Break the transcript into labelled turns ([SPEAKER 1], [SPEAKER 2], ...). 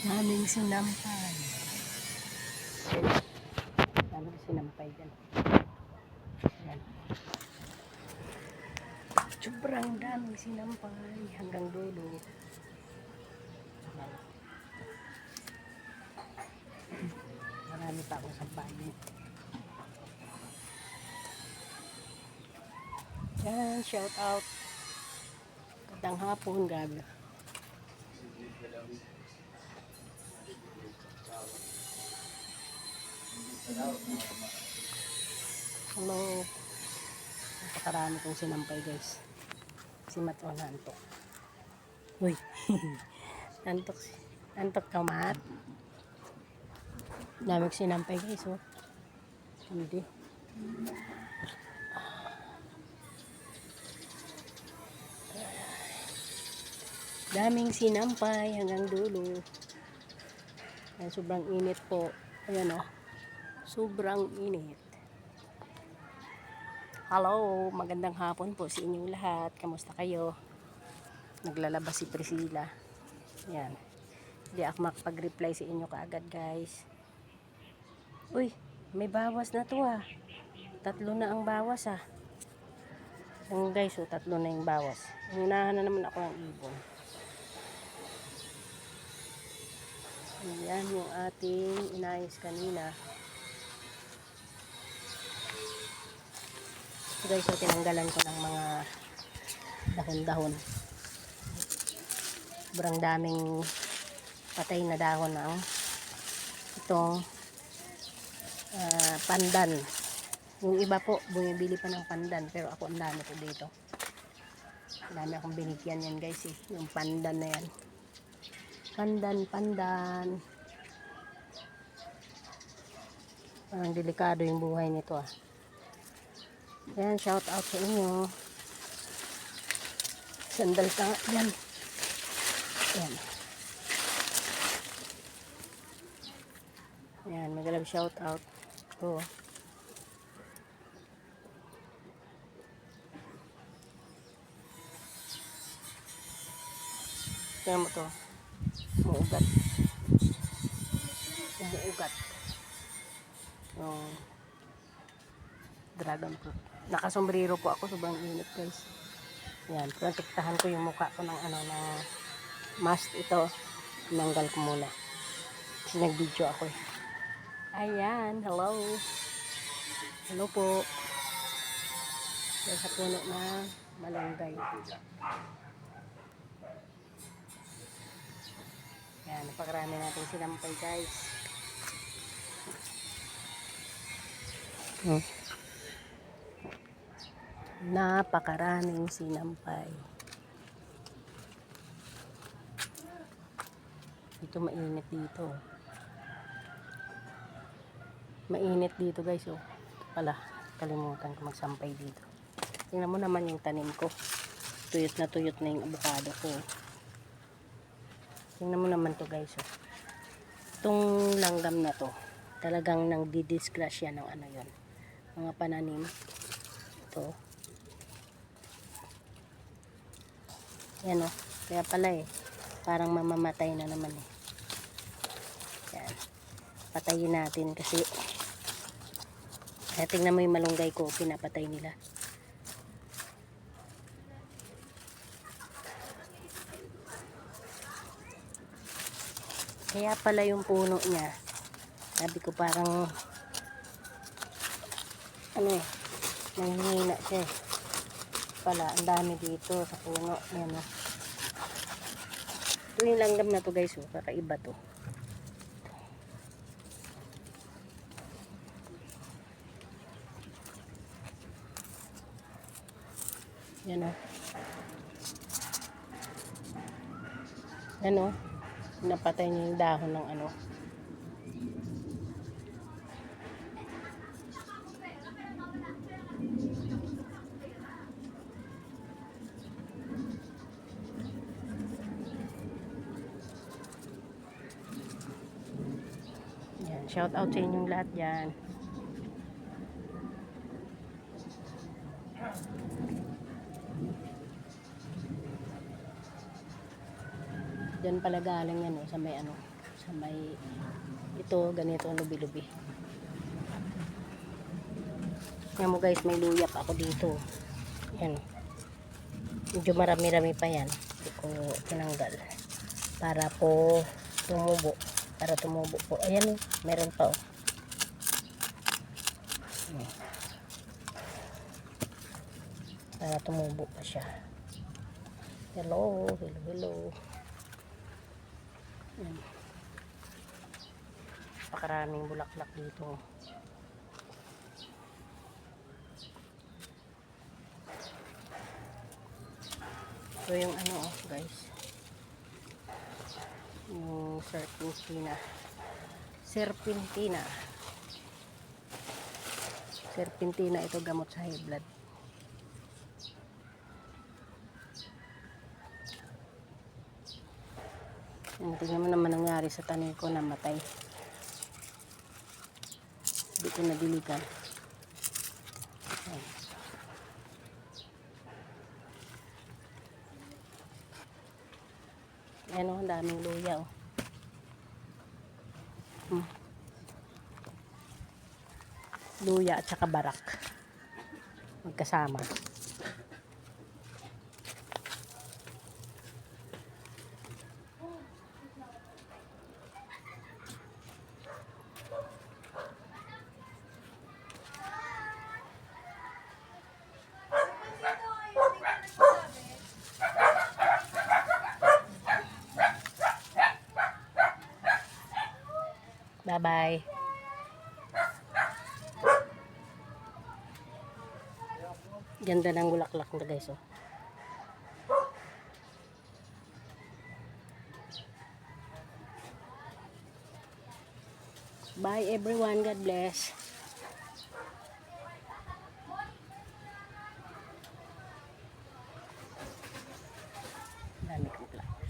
[SPEAKER 1] Daming sinampay. Daming sinampay dyan. Yan. Sobrang daming sinampay hanggang dulo. Yan. Marami pa akong sampayin. Yan, shout out. Gandang hapon, gabi. Hello. Napakarami kong sinampay, guys. Si Mat o nantok. Uy. Nantok. Nantok ka, Mat. Daming sinampay, guys, oh. Hindi. Daming sinampay hanggang dulo. Ayan, sobrang init po. Ayan, oh. Sobrang init. Hello, magandang hapon po sa inyong lahat. Kamusta kayo? Naglalabas si Priscilla. Ayan. Hindi ako makapag-reply sa inyo kaagad, guys. Uy, may bawas na to, ah. 3 na ang bawas, ah. Yung guys, oh, 3 na yung bawas. Hinahan na naman ako ng ibon. Ayan yung ating inayos kanina. So guys, so tinanggalan ko ng mga dahon-dahon. Sobrang daming patay na dahon ng itong pandan. Yung iba po, bumibili pa ng pandan. Pero ako, ang dami ko dito. Ang dami akong binigyan yan, guys, eh. Yung pandan na yan. Pandan. Parang delikado yung buhay nito, ah. Ayan, shout out sa inyo. Sandal ka nga yan. Ayan. Ayan, magalang shout out. Oh. Tingnan mo to. Umuugat. Umuugat. Yung dragon fruit. Nakasombrero po ako. Sobrang init, guys. Yan. Protektahan ko yung mukha ko ng ano, ng mask ito. Tinanggal ko muna. Kasi nag-video ako, eh. Ayan. Hello. Hello po. Dahil sa puno na malunggay. Yan, napakarami natin sinampay, guys. Napakaraming sinampay. Ito mainit dito. Mainit dito, guys, oh. Ito pala, kalimutan ko magsampay dito. Tingnan mo naman yung tanim ko. Tuyot na yung avocado ko. Tingnan mo naman to, guys, oh. Itong langgam na to, talagang nang didisgrasya ng ano yon, mga pananim. Ito. Yan, oh. Kaya pala, eh. Parang mamamatay na naman, eh. Yan. Patayin natin kasi tingnan mo yung malunggay ko, pinapatay nila. Kaya pala yung puno niya, sabi ko parang ano, eh, nanghihina siya, eh. Pala, ang dami dito sa puno. Ayan, oh. Ito yung langgam na to, guys, oh. Kakaiba to. Yan, oh. Yan, oh. Napatay niya yung dahon ng ano. Yan, shout out sa inyong lahat dyan. Diyan pala galing yan, oh, sa may ano, sa may ito ganito lubi-lubi. Nga mo guys, may luya pa ako dito. Yan. Medyo marami-rami pa yan. Hindi ko tinanggal. Para po tumubo. Para tumubo po. Ayan, meron pa oh. Para tumubo pa siya. Hello, hello, hello. Yan. Pakaraming bulaklak dito. So yung ano oh guys, yung serpentina ito gamot sa high blood. Tingnan mo naman nangyari sa tanim ko, namatay. Hindi ko nadiligan. Ayan o, ang daming luya o. Luya at saka barak. Magkasama. Bye-bye. Ganda ng bulaklak na guys oh. Bye everyone. God bless. Dami kong plant.